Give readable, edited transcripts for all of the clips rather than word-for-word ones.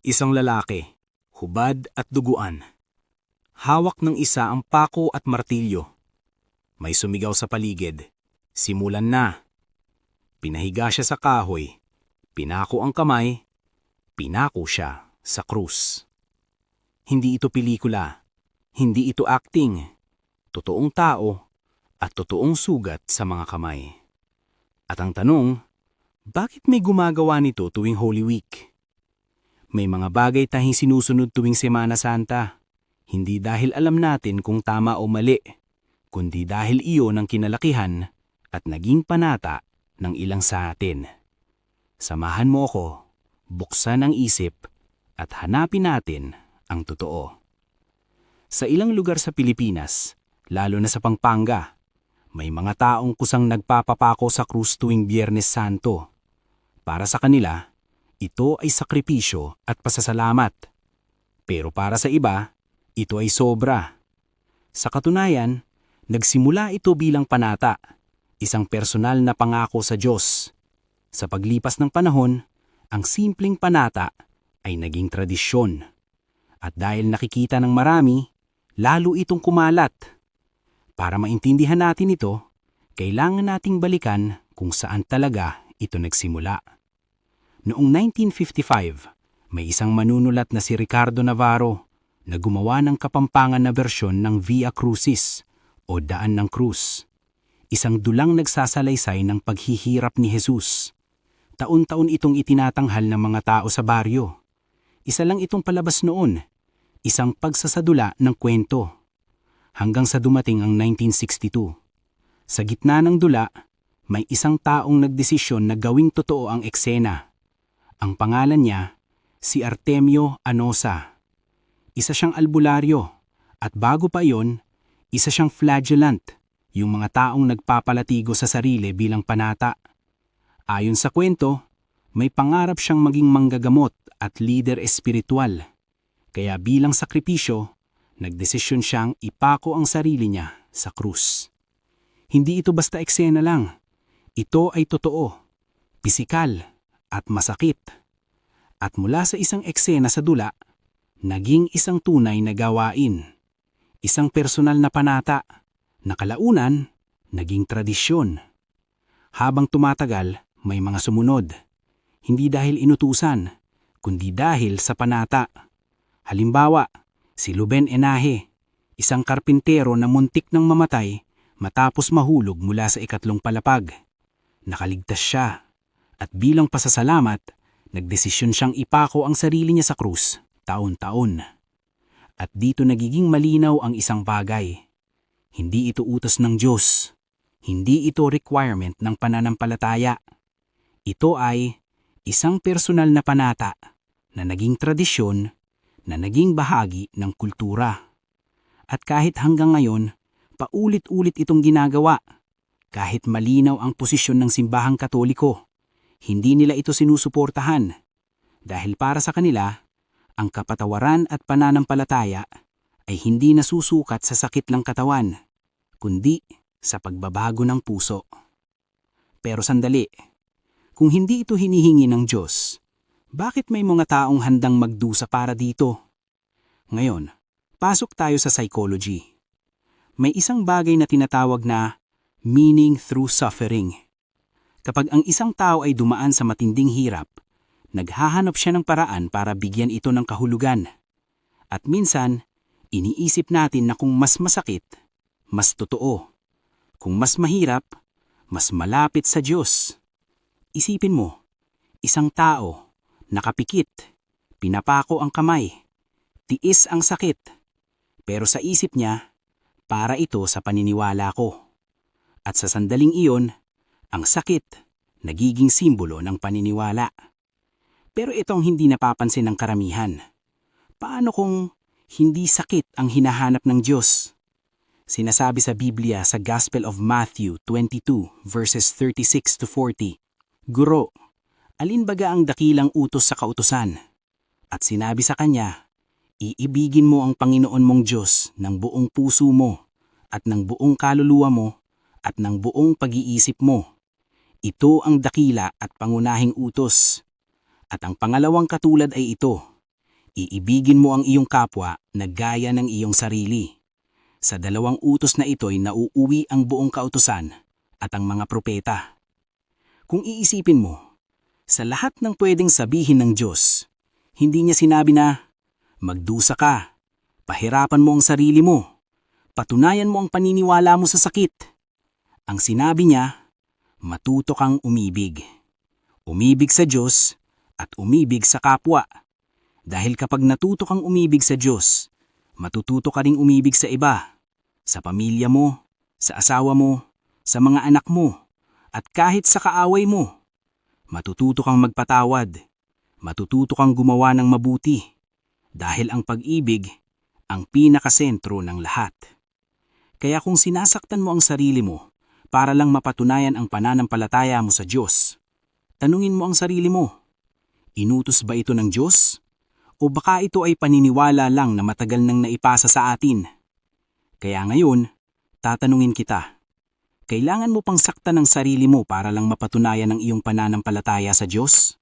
Isang lalaki, hubad at duguan. Hawak ng isa ang pako at martilyo. May sumigaw sa paligid. Simulan na. Pinahiga siya sa kahoy. Pinako ang kamay. Pinako siya sa krus. Hindi ito pelikula. Hindi ito acting. Totoong tao at totoong sugat sa mga kamay. At ang tanong, bakit may gumagawa nito tuwing Holy Week? May mga bagay tayong sinusunod tuwing Semana Santa. Hindi dahil alam natin kung tama o mali, kundi dahil iyon ang kinalakihan at naging panata ng ilang sa atin. Samahan mo ako, buksan ang isip at hanapin natin ang totoo. Sa ilang lugar sa Pilipinas, lalo na sa Pampanga, may mga taong kusang nagpapapako sa krus tuwing Biyernes Santo. Para sa kanila, ito ay sakripisyo at pasasalamat. Pero para sa iba, ito ay sobra. Sa katunayan, nagsimula ito bilang panata, isang personal na pangako sa Diyos. Sa paglipas ng panahon, ang simpleng panata ay naging tradisyon. At dahil nakikita ng marami, lalo itong kumalat. Para maintindihan natin ito, kailangan nating balikan kung saan talaga ito nagsimula. Noong 1955, may isang manunulat na si Ricardo Navarro na gumawa ng Kapampangan na bersyon ng Via Crucis o Daan ng Krus. Isang dulang nagsasalaysay ng paghihirap ni Jesus. Taon-taon itong itinatanghal ng mga tao sa baryo. Isa lang itong palabas noon, isang pagsasadula ng kwento. Hanggang sa dumating ang 1962. Sa gitna ng dula, may isang taong nagdesisyon na gawing totoo ang eksena. Ang pangalan niya, si Artemio Anosa. Isa siyang albularyo, at bago pa iyon, isa siyang flagellant, yung mga taong nagpapalatigo sa sarili bilang panata. Ayon sa kwento, may pangarap siyang maging manggagamot at lider espiritual. Kaya bilang sakripisyo, nagdesisyon siyang ipako ang sarili niya sa krus. Hindi ito basta eksena lang. Ito ay totoo, pisikal, at masakit. At mula sa isang eksena sa dula, naging isang tunay na gawain. Isang personal na panata, na kalaunan, naging tradisyon. Habang tumatagal, may mga sumunod. Hindi dahil inutusan, kundi dahil sa panata. Halimbawa, si Luben Enaje, isang karpintero na muntik nang mamatay matapos mahulog mula sa 3 palapag. Nakaligtas siya. At bilang pasasalamat, nagdesisyon siyang ipako ang sarili niya sa krus, taon-taon. At dito nagiging malinaw ang isang bagay. Hindi ito utos ng Diyos. Hindi ito requirement ng pananampalataya. Ito ay isang personal na panata na naging tradisyon, na naging bahagi ng kultura. At kahit hanggang ngayon, paulit-ulit itong ginagawa. Kahit malinaw ang posisyon ng simbahang Katoliko, hindi nila ito sinusuportahan dahil para sa kanila, ang kapatawaran at pananampalataya ay hindi nasusukat sa sakit ng katawan, kundi sa pagbabago ng puso. Pero sandali, kung hindi ito hinihingi ng Diyos, bakit may mga taong handang magdusa para dito? Ngayon, pasok tayo sa psychology. May isang bagay na tinatawag na meaning through suffering. Kapag ang isang tao ay dumaan sa matinding hirap, naghahanap siya ng paraan para bigyan ito ng kahulugan. At minsan, iniisip natin na kung mas masakit, mas totoo. Kung mas mahirap, mas malapit sa Diyos. Isipin mo, isang tao, nakapikit, pinapako ang kamay, tiis ang sakit, pero sa isip niya, para ito sa paniniwala ko. At sa sandaling iyon, ang sakit, nagiging simbolo ng paniniwala. Pero itong hindi napapansin ng karamihan. Paano kung hindi sakit ang hinahanap ng Diyos? Sinasabi sa Biblia sa Gospel of Matthew 22 verses 36 to 40, Guro, alin baga ang dakilang utos sa kautusan? At sinabi sa kanya, iibigin mo ang Panginoon mong Diyos ng buong puso mo, at ng buong kaluluwa mo, at ng buong pag-iisip mo. Ito ang dakila at pangunahing utos. At ang pangalawang katulad ay ito, Iibigin mo ang iyong kapwa na gaya ng iyong sarili. Sa 2 utos na ito'y nauuwi ang buong kautusan at ang mga propeta. Kung iisipin mo, sa lahat ng pwedeng sabihin ng Diyos, hindi niya sinabi na, magdusa ka, pahirapan mo ang sarili mo, patunayan mo ang paniniwala mo sa sakit. Ang sinabi niya, matuto kang umibig. Umibig sa Diyos at umibig sa kapwa. Dahil kapag natuto kang umibig sa Diyos, matututo ka ring umibig sa iba, sa pamilya mo, sa asawa mo, sa mga anak mo, at kahit sa kaaway mo. Matututo kang magpatawad, matututo kang gumawa ng mabuti, dahil ang pag-ibig ang pinakasentro ng lahat. Kaya kung sinasaktan mo ang sarili mo para lang mapatunayan ang pananampalataya mo sa Diyos, tanungin mo ang sarili mo, inutos ba ito ng Diyos? O baka ito ay paniniwala lang na matagal nang naipasa sa atin? Kaya ngayon, tatanungin kita, kailangan mo pang saktan ng sarili mo para lang mapatunayan ang iyong pananampalataya sa Diyos?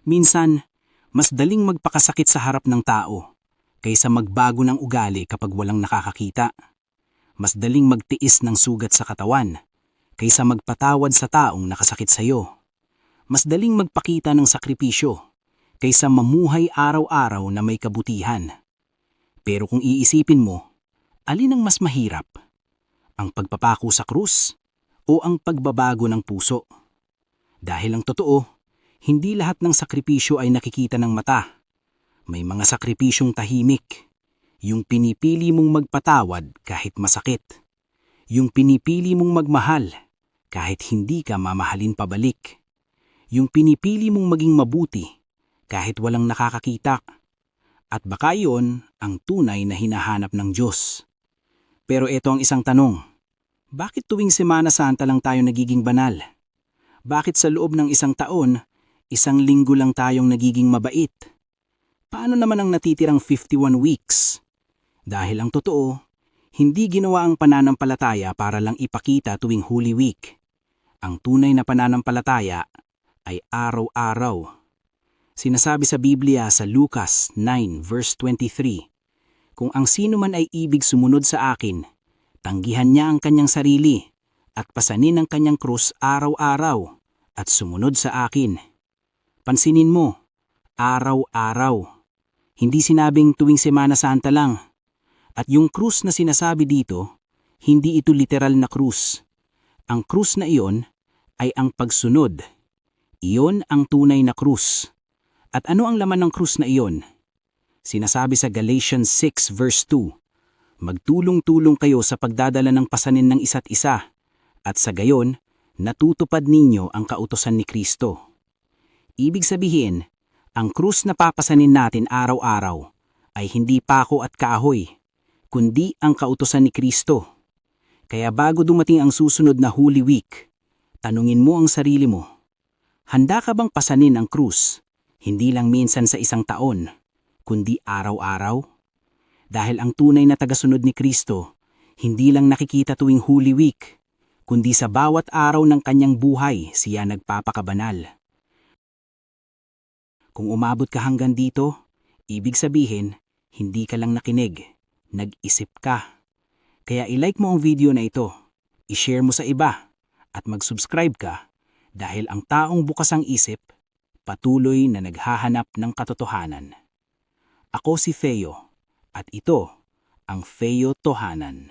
Minsan, mas daling magpakasakit sa harap ng tao kaysa magbago ng ugali kapag walang nakakakita. Mas daling magtiis ng sugat sa katawan kaysa magpatawad sa taong nakasakit sa iyo. Mas daling magpakita ng sakripisyo kaysa mamuhay araw-araw na may kabutihan. Pero kung iisipin mo, alin ang mas mahirap? Ang pagpapako sa krus o ang pagbabago ng puso? Dahil ang totoo, hindi lahat ng sakripisyo ay nakikita ng mata. May mga sakripisyong tahimik. Yung pinipili mong magpatawad kahit masakit. Yung pinipili mong magmahal kahit hindi ka mamahalin pabalik. Yung pinipili mong maging mabuti kahit walang nakakakita. At baka iyon ang tunay na hinahanap ng Diyos. Pero ito ang isang tanong. Bakit tuwing Semana Santa lang tayo nagiging banal? Bakit sa loob ng isang taon, 1 linggo lang tayong nagiging mabait? Paano naman ang natitirang 51 weeks? Dahil ang totoo, hindi ginawa ang pananampalataya para lang ipakita tuwing Holy Week. Ang tunay na pananampalataya ay araw-araw. Sinasabi sa Biblia sa Lucas 9 verse 23, kung ang sino man ay ibig sumunod sa akin, tanggihan niya ang kanyang sarili at pasanin ang kanyang krus araw-araw at sumunod sa akin. Pansinin mo, araw-araw. Hindi sinabing tuwing Semana Santa lang. At yung krus na sinasabi dito, hindi ito literal na krus. Ang krus na iyon ay ang pagsunod. Iyon ang tunay na krus. At ano ang laman ng krus na iyon? Sinasabi sa Galatians 6 verse 2, magtulong-tulong kayo sa pagdadala ng pasanin ng isa't isa, at sa gayon, natutupad ninyo ang kautusan ni Kristo. Ibig sabihin, ang krus na papasanin natin araw-araw ay hindi pako at kahoy, kundi ang kautusan ni Kristo. Kaya bago dumating ang susunod na Holy Week, tanungin mo ang sarili mo, handa ka bang pasanin ang krus? Hindi lang minsan sa isang taon, kundi araw-araw? Dahil ang tunay na tagasunod ni Kristo, hindi lang nakikita tuwing Holy Week, kundi sa bawat araw ng kanyang buhay siya nagpapakabanal. Kung umabot ka hanggang dito, ibig sabihin, hindi ka lang nakinig, nag-isip ka. Kaya i-like mo ang video na ito, i-share mo sa iba, at mag-subscribe ka dahil ang taong bukas ang isip, patuloy na naghahanap ng katotohanan. Ako si Feo, at ito ang Feo Tohanan.